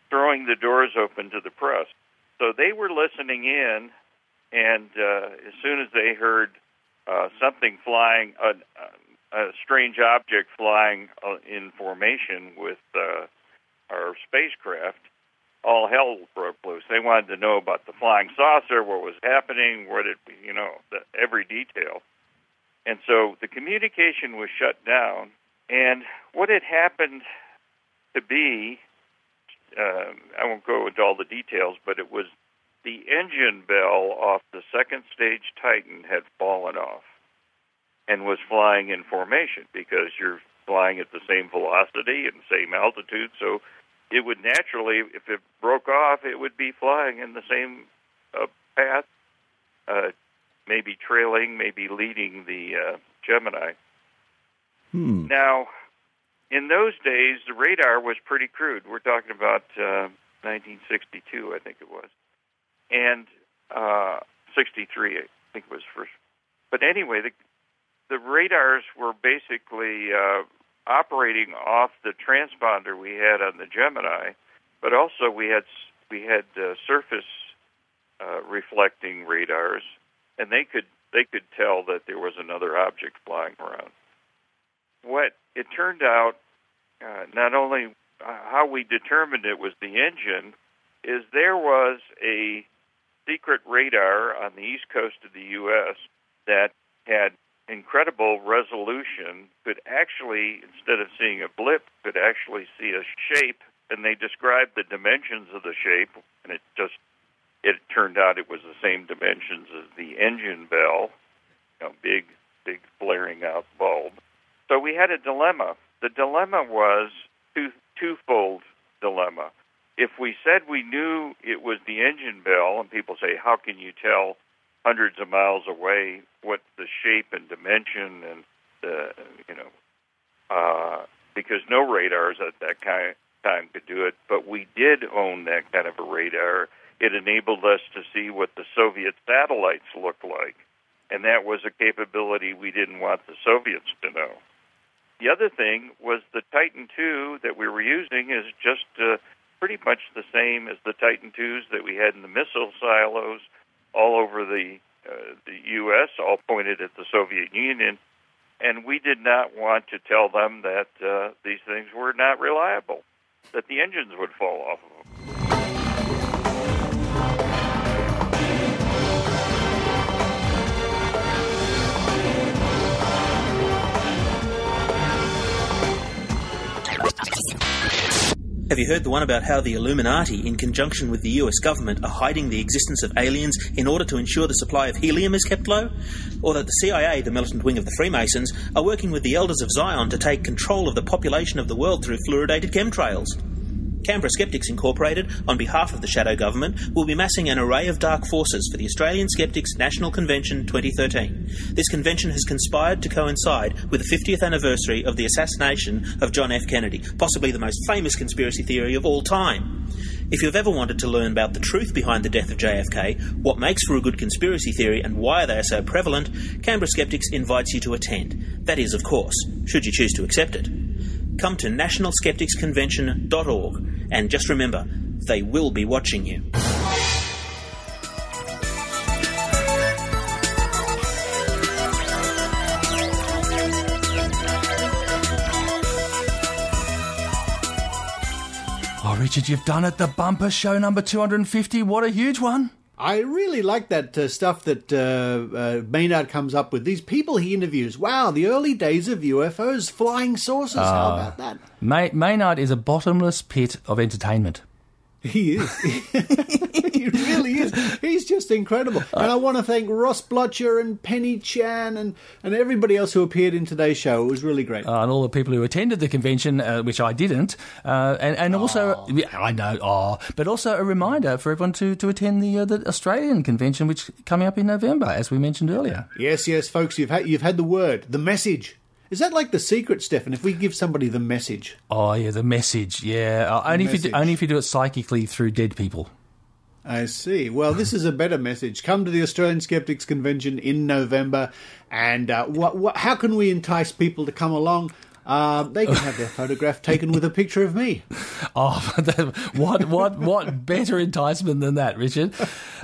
throwing the doors open to the press. So they were listening in, and as soon as they heard something flying, a strange object flying in formation with our spacecraft, all hell broke loose. They wanted to know about the flying saucer, what was happening, every detail. And so the communication was shut down, and what had happened to be, I won't go into all the details, but it was the engine bell off the second stage Titan had fallen off and was flying in formation because you're flying at the same velocity and same altitude, so it would naturally, if it broke off, it would be flying in the same path, maybe trailing, maybe leading the Gemini. Now, in those days, the radar was pretty crude. We're talking about 1962, I think it was, and 63, I think it was first. But anyway, the radars were basically operating off the transponder we had on the Gemini, but also we had surface reflecting radars, and they could tell that there was another object flying around. What it turned out, not only how we determined it was the engine, is there was a secret radar on the east coast of the U.S. that had incredible resolution, could actually, instead of seeing a blip, could actually see a shape, and they described the dimensions of the shape, and it turned out it was the same dimensions as the engine bell, big flaring out bulb. So we had a dilemma. The dilemma was twofold dilemma. If we said we knew it was the engine bell, and people say, how can you tell hundreds of miles away what the shape and dimension and because no radars at that time could do it, but we did own that kind of a radar. It enabled us to see what the Soviet satellites looked like, and that was a capability we didn't want the Soviets to know. The other thing was the Titan II that we were using is just pretty much the same as the Titan IIs that we had in the missile silos all over the U.S., all pointed at the Soviet Union, and we did not want to tell them that these things were not reliable, that the engines would fall off of them. Have you heard the one about how the Illuminati, in conjunction with the US government, are hiding the existence of aliens in order to ensure the supply of helium is kept low? Or that the CIA, the militant wing of the Freemasons, are working with the Elders of Zion to take control of the population of the world through fluoridated chemtrails? Canberra Skeptics Incorporated, on behalf of the Shadow Government, will be massing an array of dark forces for the Australian Skeptics National Convention 2013. This convention has conspired to coincide with the 50th anniversary of the assassination of John F. Kennedy, possibly the most famous conspiracy theory of all time. If you've ever wanted to learn about the truth behind the death of JFK, what makes for a good conspiracy theory and why they are so prevalent, Canberra Skeptics invites you to attend. That is, of course, should you choose to accept it. Come to nationalskepticsconvention.org and just remember, they will be watching you. Oh, Richard, you've done it. The bumper show number 250. What a huge one. I really like that stuff that Maynard comes up with. These people he interviews. Wow, the early days of UFOs, flying saucers. How about that? Maynard is a bottomless pit of entertainment. He is. He really is. He's just incredible. And I want to thank Ross Blocher and Penny Chan and everybody else who appeared in today's show. It was really great. And all the people who attended the convention, which I didn't. And also, I know, but also a reminder for everyone to attend the Australian convention, which is coming up in November, as we mentioned earlier. Yes, folks, you've had the word, the message. Is that like the secret, Stefan, if we give somebody the message? Oh, yeah, the message, yeah. Only if you do it psychically through dead people. I see. Well, this is a better message. Come to the Australian Skeptics Convention in November, and how can we entice people to come along? They can have their photograph taken with a picture of me. Oh, what better enticement than that, Richard?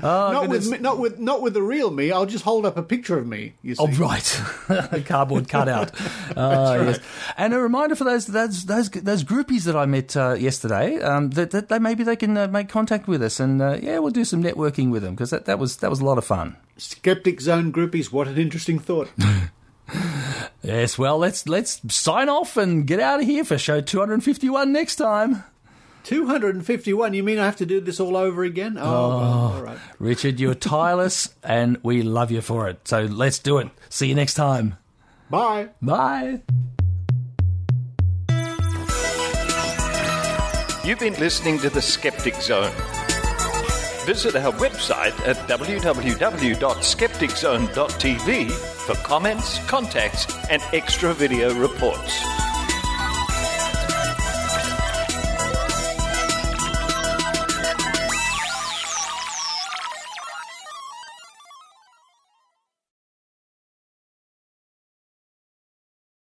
Not with the real me. I'll just hold up a picture of me. You see. Oh, right, a cardboard cutout. That's right. Yes. And a reminder for those groupies that I met yesterday that maybe they can make contact with us, and we'll do some networking with them, because that was a lot of fun. Skeptic Zone groupies. What an interesting thought. Yes, well, let's sign off and get out of here for show 251 next time. 251? You mean I have to do this all over again? Oh, well, all right. Richard, you're tireless, and we love you for it. So let's do it. See you next time. Bye. Bye. You've been listening to The Skeptic Zone. Visit our website at www.skepticzone.tv for comments, contacts, and extra video reports.